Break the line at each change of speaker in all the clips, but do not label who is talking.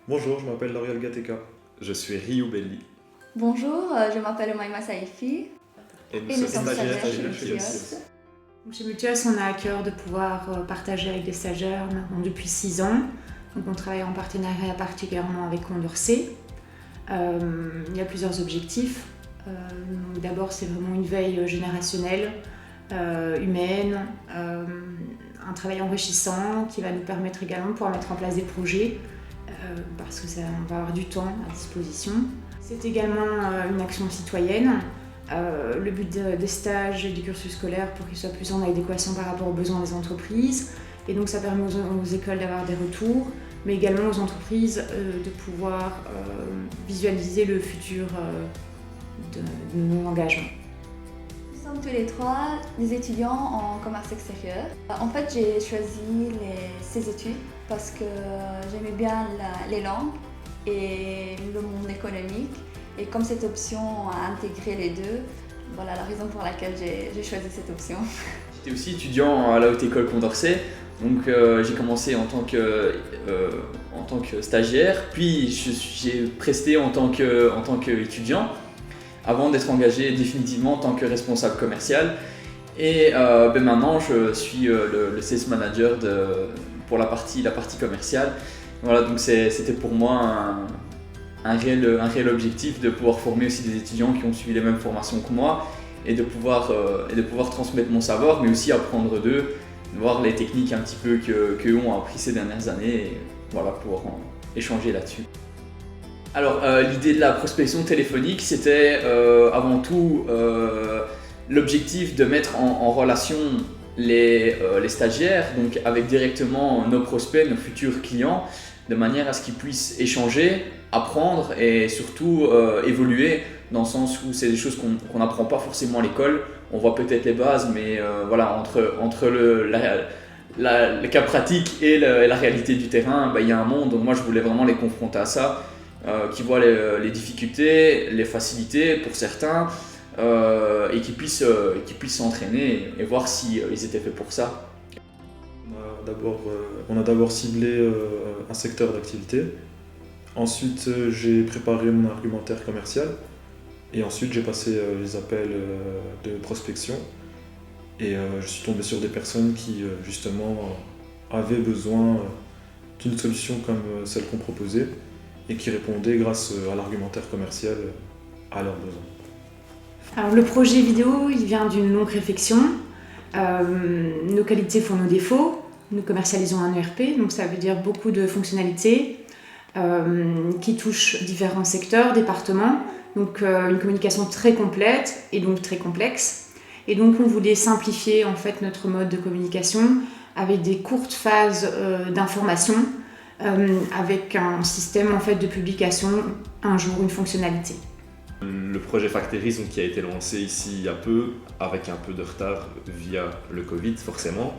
Bonjour, je m'appelle Lauriel Gateka.
Je suis Ryu Belli.
Bonjour, je m'appelle Maïma Saifi
Et nous
et
sommes
nous sommes stagiaires chez
chez
Multios.
Chez Multios, on a à cœur de pouvoir partager avec des stagiaires maintenant depuis 6 ans. Donc on travaille en partenariat particulièrement avec Condorcet. Il y a plusieurs objectifs. D'abord, c'est vraiment une veille générationnelle, humaine, un travail enrichissant qui va nous permettre également de pouvoir mettre en place des projets parce que on va avoir du temps à disposition. C'est également une action citoyenne. Le but des stages et du cursus scolaire pour qu'ils soient plus en adéquation par rapport aux besoins des entreprises. Et donc ça permet aux écoles d'avoir des retours, mais également aux entreprises de pouvoir visualiser le futur de nos engagements.
Nous sommes tous les trois des étudiants en commerce extérieur. En fait, j'ai choisi ces études parce que j'aimais bien les langues et le monde économique. Et comme cette option a intégré les deux, voilà la raison pour laquelle j'ai choisi cette option.
J'étais aussi étudiant à la Haute École Condorcet, donc j'ai commencé en tant que stagiaire, puis j'ai presté en tant qu'étudiant, avant d'être engagé définitivement en tant que responsable commercial. Et maintenant je suis le sales manager pour la partie commerciale. Voilà, donc c'était pour moi un réel objectif de pouvoir former aussi des étudiants qui ont suivi les mêmes formations que moi et de pouvoir transmettre mon savoir, mais aussi apprendre d'eux, de voir les techniques un petit peu qu'eux ont appris ces dernières années et voilà, pouvoir échanger là-dessus. Alors l'idée de la prospection téléphonique, c'était avant tout l'objectif de mettre en relation les stagiaires, donc avec directement nos prospects, nos futurs clients, de manière à ce qu'ils puissent échanger, apprendre et surtout évoluer, dans le sens où c'est des choses qu'on n'apprend pas forcément à l'école. On voit peut-être les bases, mais voilà, entre le cas pratique et la réalité du terrain, il y a un monde. Donc moi je voulais vraiment les confronter à ça, qui voient les difficultés, les facilités pour certains, et qui puissent s'entraîner et voir si ils étaient faits pour ça.
On a d'abord ciblé un secteur d'activité. Ensuite, j'ai préparé mon argumentaire commercial. Et ensuite, j'ai passé les appels de prospection. Et je suis tombé sur des personnes qui, justement, avaient besoin d'une solution comme celle qu'on proposait et qui répondaient, grâce à l'argumentaire commercial, à leurs besoins.
Alors, le projet vidéo, il vient d'une longue réflexion. Nos qualités font nos défauts. Nous commercialisons un ERP, donc ça veut dire beaucoup de fonctionnalités qui touchent différents secteurs, départements. Donc une communication très complète et donc très complexe. Et donc on voulait simplifier en fait notre mode de communication avec des courtes phases d'information, avec un système en fait de publication un jour, une fonctionnalité.
Le projet Facteris, donc, qui a été lancé ici il y a peu, avec un peu de retard via le Covid forcément.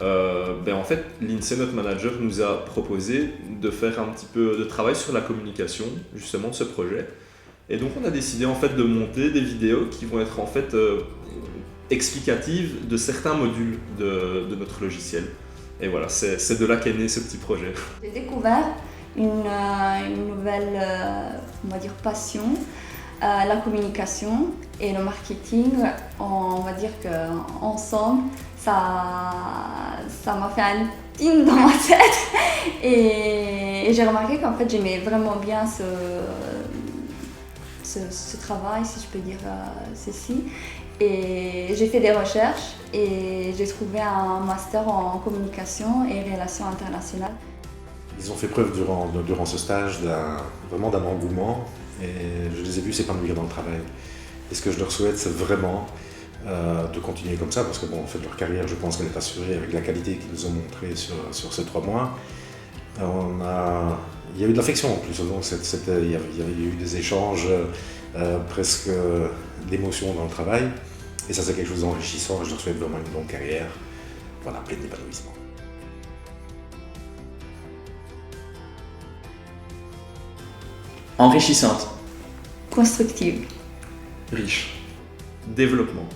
En fait, l'INSEE, notre manager, nous a proposé de faire un petit peu de travail sur la communication justement de ce projet. Et donc on a décidé en fait de monter des vidéos qui vont être en fait explicatives de certains modules de notre logiciel. Et voilà, c'est de là qu'est né ce petit projet.
J'ai découvert une nouvelle on va dire passion, la communication et le marketing. On va dire qu'ensemble, ça m'a fait un ting dans ma tête et j'ai remarqué qu'en fait j'aimais vraiment bien ce travail, si je peux dire ceci. Et j'ai fait des recherches et j'ai trouvé un master en communication et relations internationales.
Ils ont fait preuve durant ce stage vraiment d'un engouement et je les ai vus s'épanouir dans le travail. Et ce que je leur souhaite, c'est vraiment de continuer comme ça, parce que en fait, leur carrière, je pense qu'elle est assurée avec la qualité qu'ils nous ont montrée sur ces 3 mois. Il y a eu de l'affection en plus, donc il y a eu des échanges, presque d'émotions dans le travail. Et ça, c'est quelque chose d'enrichissant et je leur souhaite vraiment une longue carrière, voilà, pleine d'épanouissement.
Enrichissante.
Constructive.
Riche.
Développement.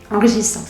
Enrichissant.